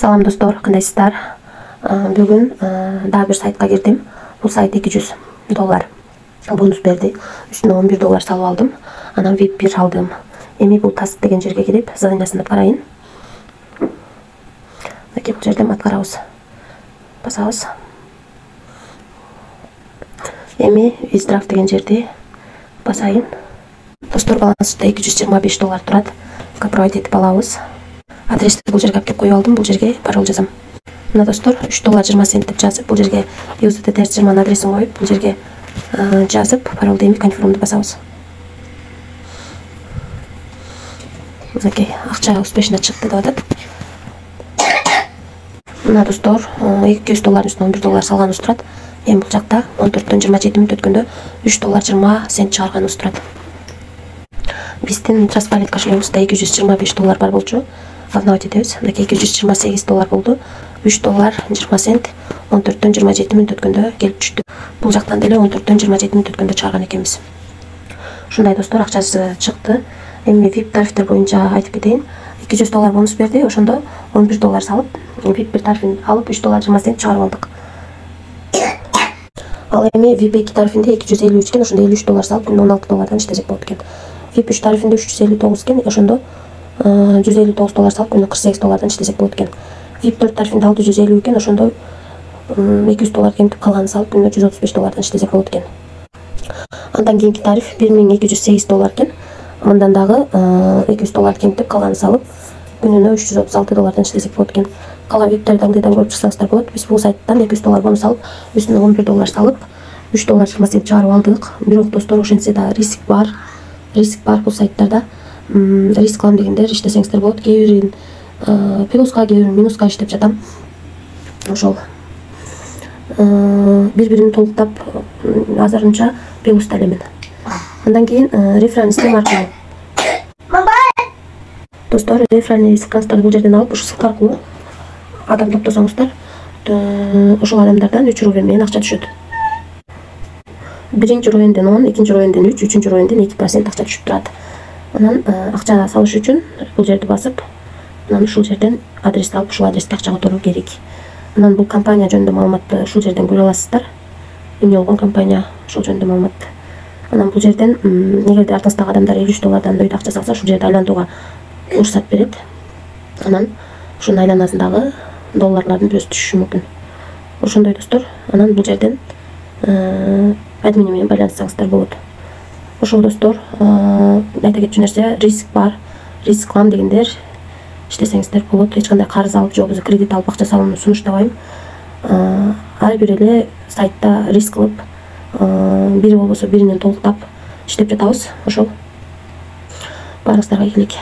Салам достор, кандайсыздар? Бүгүн дагы бир сайтка кирдим. Бул сайт $200 бонус берди. Үстүнө $11 салып алдым. Анан VIP 1 алдым. Эми бул таsk деген жерге кирип, заданиясын аткарайын. Мынакей бул жерден аткарабыз. Басабыз. Эми Виздрав деген жерди басайын. Достор, балансыда $225 турат. Капровайт этип алабыз. Адрести бул жерге алып коюп алдым. Бул жерге пароль жазам. Мына достор, $3.20 деп жазып, бул жерге USDT терс жырман адресин коюп, бул жерге жазып, паролду эми конфирмду басабыз. Мынакей, акча успешно чыкты деп атат. Мына достор, $200 үстүнө $11 салганыбыз турат. Эми бул жакта 14-27 мүнөт өткөндө $3.20 чыгарганыбыз турат. Биздин Trustwallet кошелегибизде $225 бар болчу. Алынып этебиз. Мынакей $228 болду. $3.20 14-27 мүнөт өткөндө келип түштү. Бул жактан деле 14-27 мүнөт өткөндө чыгарган экенбиз. Ушундай достор, акчасы чыкты. Эми VIP тарифтер боюнча айтып кетейин. $200 бонус берди, ошондо $11 салып, VIP 1 тарифин алып $3.20 чыгарып алдык. Ал эми VIP 2 тарифинде 253 экен, ошондо $53 салып, күнүнө $16 иштесек болот экен. VIP 3 тарифинде 359 экен, ошондо $159 салып, күнүнө $48 иштесек болот экен. VIP 4 тарифинде 650 экен, ошондо $200 кемтип калганын салып, күнүнө $135 иштесек болот экен. Андан кийинки тариф $1208 экен. Мындан дагы $200 кемтип калганын салып, күнүнө $336 иштесек болот экен. Калган вебтерди ылдыйдан көрүп чыксаңыздар болот. Биз бул сайттан $200 бонус алып, үстүнө $11 салып, $3.20 чыгарып алдык. Бирок достор, ошентсе да риск бар. Риск бар бул сайттарда. Риск кылам дегендер иштесеңиздер болот. Кээ бирин плюска, кээ бирин минуска иштеп жатам. Ошол бири-бирин толуктап азырынча плюста элемин. Андан кийин реферальный система аркылуу. Достор, реферальный сыктарды бул жерден алып, ушу ссылка аркылуу адам топтосоңуздар, ошол адамдардан 3 рубль менен акча түшөт. Биринчи роенден 10, экинчи роенден 3, үчүнчү роенден 2% акча түшүп турат. Анан акча салыш үчүн бул жерди басып, анан ушул жерден адрести алып, ушул адреске акча которуу керек. Анан бул компания жөнүндө маалыматты ушул жерден көрө аласыздар. Эмне болгон компания, ошол жөнүндө маалымат. Анан бул жерден эгерде артыңыздагы адамдар $53 дөйдө акча салса, ушул жерде айландууга уруксат берет. Анан ушунун айланасындагы долларлардын бирөөсү түшүшү мүмкүн. Ошондой достор, анан бул жерден админи менен байланышсаңыздар болот. Ошол достор, айта кетчү нерсе, риск бар. Риск кылам дегендер иштесеңиздер болот. Эч кандай карыз алып, же болбосо кредит алып акча салууну сунуштабайм. Ар бир эле сайтта риск кылып, бири болбосо биринен толуктап иштеп жатабыз. Ошол баарыңыздарга ийгилик.